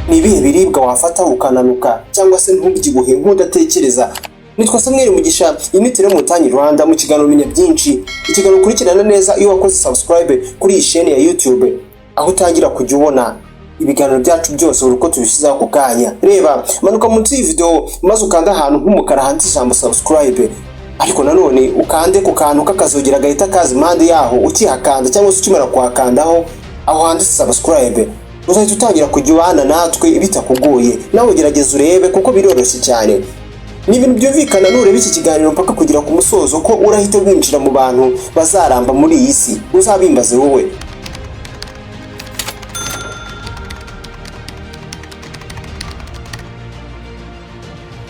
Ni ibihe biribwa wafata ukananuka cyangwa se ntubyibuhe nk'udatekereza? Nitwa Samuel Mugisha, imitire mu Tanyi Rwanda mu kiganiro menya byinshi. Ikiganiro ukurikirana neza iyo wakoze subscribe kuri iyi chaîne ya YouTube, aho utangira kujya ubona ibiganiro byacu byose uko tubishyizeho ako kanya. Reba, manuka munsi y'iyi video maze ukanda ahantu nk'umukara handitse ijambo subscribe, ariko nanone ukande ku kantu k'akazogera gahita kaza impande yaho ukihakanda cyangwa se ukimara kuhakandaho aho handitse subscribe. Uzahita utangira kujya ubana natwe bitakugoye, nawe gerageza urebe kuko biroroshye cyane. Ni ibintu byumvikana nureba iki kiganiro mpaka kugira ku musozo ko urahita winjira mu bantu bazaramba muri iyi si. Uzabimbaze wowe.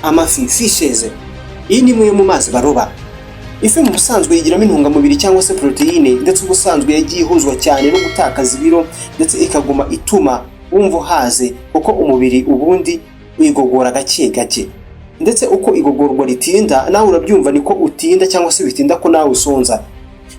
Amafi, fishes. Iyi ni imwe mu mazi baroba. Ifi mu busanzwe yigiramo intungamubiri cyangwa se proteine, ndetse ubusanzwe yagiye ihuzwa cyane no gutakaza ibiro, ndetse ikaguma ituma wumva uhaze kuko umubiri ubundi wigogora gake gake. Ndetse uko igogorwa ritinda nawe urabyumva niko utinda cyangwa se bitinda ko nawe usonza.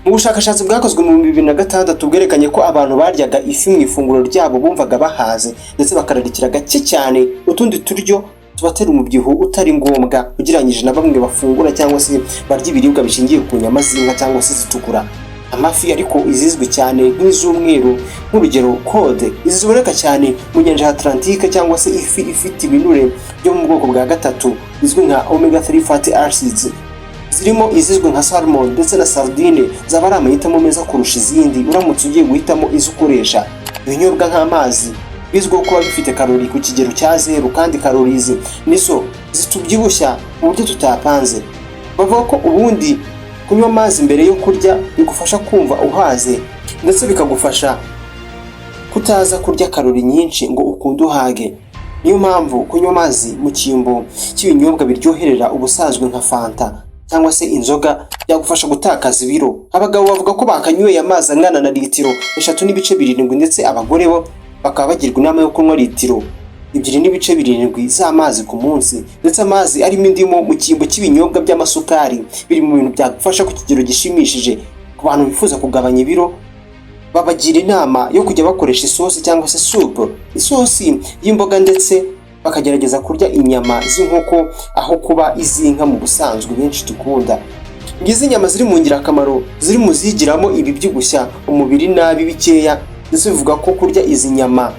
Mu bushakashatsi bwakozwe mu 2006 bwerekanye ko abantu baryaga ifi mu ifunguro ryabo bumvaga bahaze, ndetse bakararikira gake cyane utundi turyo tubatera umubyibuho utari ngombwa ugereranyije na bamwe bafungura cyangwa se barya ibiribwa bishingiye ku nyama z'inka cyangwa se zitukura. Amafi ariko izizwe cyane nk'iz'umweru, nk'urugero code, iziboneka cyane mu nyanja ya Atlantique, cyangwa se ifi ifite ibinure byo mu bwoko bwa gatatu bizwi nka omega 3 fatty acids, zirimo izizwe nka salmon ndetse na sardine, zaba ari amahitamo meza kurusha izindi uramutse ugiye guhitamo izo ukoresha. Ibinyobwa nk'amazi bizwiho kuba bifite kalori ku kigero cya 0, kandi kalorizi nizo zitubyibushya mu buryo tutapanze. Bavuga ko ubundi kunywa amazi mbere yo kurya bigufasha kumva uhaze, ndetse bikagufasha kutaza kurya kalori nyinshi ngo ukunde uhage. Niyo mpamvu kunywa amazi mu cyimbo cy'ibinyobwa biryoherera ubusanzwe nka fanta cyangwa se inzoga byagufasha gutakaza ibiro. Abagabo bavuga ko bakanyweye amazi angana na litiro 3.7, ndetse abagore bo bakaba bagirwa inama yo kunywa litiro 2.7 z'amazi ku munsi. Ndetse amazi arimo indimo mu cyimbo cy'ibinyobwa by'amasukari biri mu bintu byagufasha ku kigero gishimishije. Ku bantu bifuza kugabanya ibiro, babagira inama yo kujya bakoresha isosi cyangwa se soup, isosi y'imboga, ndetse bakagerageza kurya inyama z'inkoko aho kuba iz'inka mu busanzwe benshi dukunda. Ngizi inyama ziri mu ngirakamaro, ziri mu zigiramo ibibyibushya umubiri nabi bikeya, ndetse bivuga ko kurya izi nyama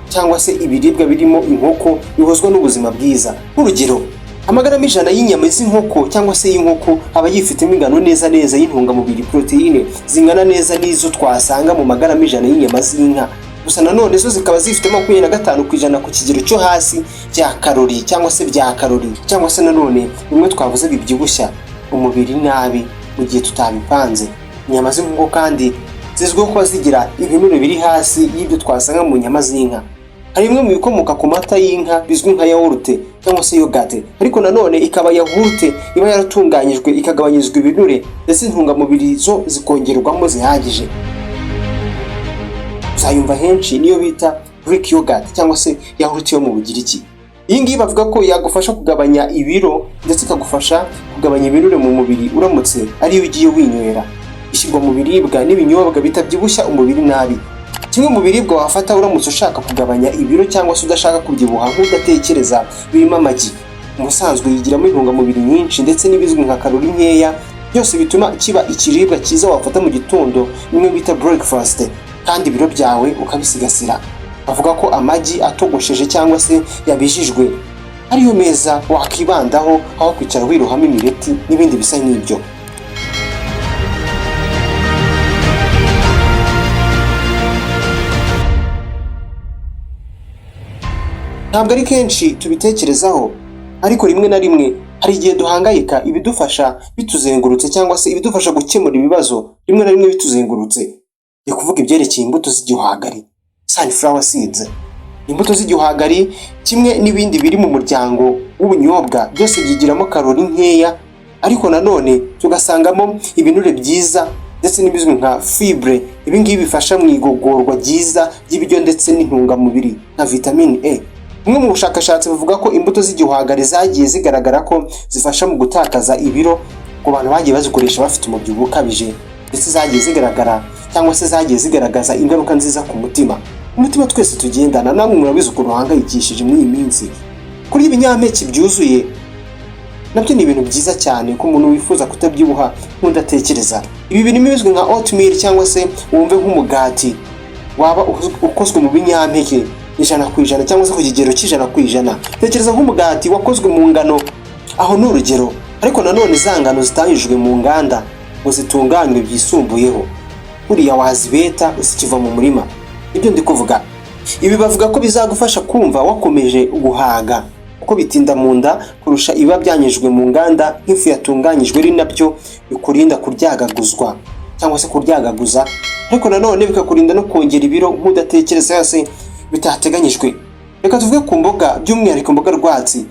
cyangwa se ibiribwa birimo inkoko bihozwa n'ubuzima bwiza. Urugero, amagarama 100 y'inyama z'inkoko cyangwa se y'inkoko aba yifitemo ingano neza y'intungamubiri proteine zingana neza n'izo twasanga mu magarama 100 y'inyama z'inka. Gusa nanone zo zikaba zifitemo 25% ku kigero cyo hasi bya kalori cyangwa se bya kalori, cyangwa se nanone bimwe twavuze bibyibushya umubiri nabi mu gihe tutabipanze. Inyama z'inkoko kandi zizwiho kuba zigira ibinure biri hasi y'ibyo twasanga mu nyama z'inka. Hari imwe mu bikomoka ku mata y'inka bizwi nka yaourt cyangwa se yogurt, ariko nanone ikaba yaourt iba yaratunganyijwe ikagabanyirizwa ibinure, ndetse intungamubiri zo zikongerwamo zihagije. Uzayumva henshi niyo bita Greek yogurt cyangwa se yaourt yo mu Bugiriki. Iyi ngiyi bavuga ko yagufasha kugabanya ibiro, ndetse ikagufasha kugabanya ibinure mu mubiri uramutse ariyo ugiye winywera. Ishyirwa mu biribwa n'ibinyobwa bitabyibushya umubiri nabi. Kimwe mu biribwa wafata uramutse ushaka kugabanya ibiro cyangwa se udashaka kubyibuha nk'udatekereza birimo amagi. Umusanzwe yigiramo intungamubiri nyinshi ndetse n'ibizwi nka kalori nkeya, byose bituma kiba ikiribwa cyiza wafata mu gitondo, nimwe bita breakfast, kandi ibiro byawe ukabisigasira. Bavuga ko amagi atogosheje cyangwa se yabijijwe ariyo meza wakibandaho aho kwicara wirohamo imireti n'ibindi bisa n'ibyo. Ntabwo ari kenshi tubitekerezaho, ariko rimwe na rimwe hari igihe duhangayika ibidufasha bituzengurutse cyangwa se ibidufasha gukemura ibibazo rimwe na rimwe bituzengurutse. Ndi kuvuga ibyerekeye imbuto z'igihwagari, sunflower seeds. Imbuto z'igihwagari kimwe n'ibindi biri mu muryango w'ubunyobwa byose byigiramo kalori nkeya, ariko nanone tugasangamo ibinure byiza ndetse n'ibizwi nka fibre. Ibi ngibi bifasha mu igogorwa ryiza ry'ibiryo ndetse n'intungamubiri nka vitamine A. Umwe mu bushakashatsi buvuga ko imbuto z'igihwagari zagiye zigaragara ko zifasha mu gutakaza ibiro ku bantu bagiye bazikoresha bafite umubyibuho ukabije, ndetse zagiye zigaragara cyangwa se zagiye zigaragaza ingaruka nziza ku mutima. Umutima twese tugendana, namwe murabizi ukuntu uhangayikishije muri iyi minsi. Kurya ibinyampeke byuzuye nabyo ni ibintu byiza cyane ku muntu wifuza kutabyibuha nk'udatekereza. Ibi birimo bizwi nka oatmeal cyangwa se wumve nk'umugati waba ukozwe mu binyampeke 100% cyangwa se ku kigero cy'100%. Tekereza nk'umugati wakozwe mu ngano, aho ni urugero, ariko nanone za ngano zitanyujwe mu nganda ngo zitunganywe byisumbuyeho, uriya wazibeta usikiva mu murima. Ibyo ndi kuvuga, ibi bavuga ko bizagufasha kumva wakomeje guhaga, kuko bitinda mu nda kurusha iba byanyujwe mu nganda nk'ifu yatunganyijwe, ari nabyo bikurinda kuryagaguzwa cyangwa se kuryagaguza, ariko nanone bikakurinda no kongera ibiro nk'udatekereza yose bitateganyijwe. Reka tuvuge ku mboga, by'umwihariko imboga rwatsi.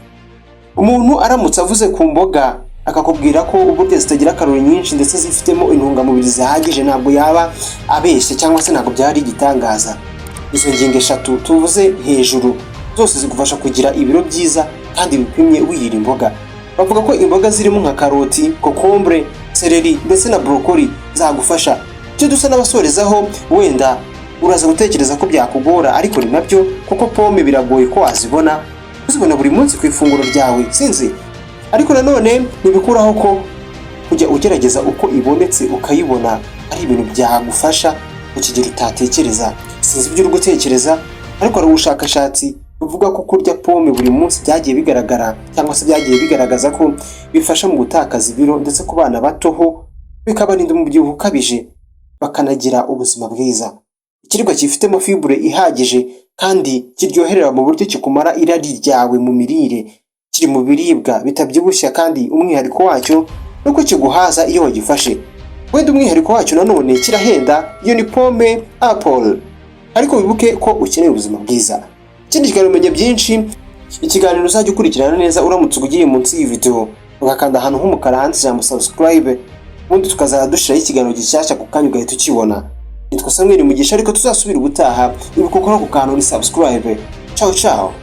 Umuntu aramutse avuze ku mboga akakubwira ko uburyo zitagira kalori nyinshi ndetse zifitemo intungamubiri zihagije, ntabwo yaba abeshye cyangwa se ntabwo byari igitangaza. Izo ngingo 3 tuvuze hejuru zose zigufasha kugira ibiro byiza kandi bipimye wiyira imboga. Bavuga ko imboga zirimo nka karoti, kokombure, seleri ndetse na brokoli zagufasha. Cyo dusa n'abasorezaho, wenda uraza gutekereza ko byakugora, ariko ni nabyo, kuko pome biragoye ko wazibona buri munsi ku ifunguro ryawe, sinzi. Ariko nanone ntibikuraho ko kujya ugerageza uko ibonetse ukayibona ari ibintu byagufasha ku kigero utatekereza. Sinzi ibyo uri gutekereza, ariko ari ubushakashatsi buvuga ko kurya pome buri munsi byagiye bigaragara cyangwa se byagiye bigaragaza ko bifasha mu gutakaza ibiro, ndetse ku bana batoho bikabarinda umubyibuho ukabije bakanagira ubuzima bwiza. Ikiribwa gifitemo fibre ihagije kandi kiryoherera mu buryo kikumara irari ryawe mu mirire, kiri mu biribwa bitabyibushya, kandi umwihariko wacyo nuko kiguhaza iyo wagifashe. Wenda umwihariko wacyo nanone kirahenda, iyo ni pome apple, ariko wibuke ko ukeneye ubuzima bwiza. Ikindi kiganiro umenye byinshi, ikiganiro uzajya ukurikirana neza uramutse ugiye munsi y'iyi video ugakanda ahantu h'umukara handitse ijambo subscribe, ubundi tukazajya dushiraho ikiganiro gishyashya ku kanya ugahita ukibona. Nitwa Mugisha, ariko tuzasubira ubutaha. Ibuka gukora ku kantu ni subscribe. Ciao ciao.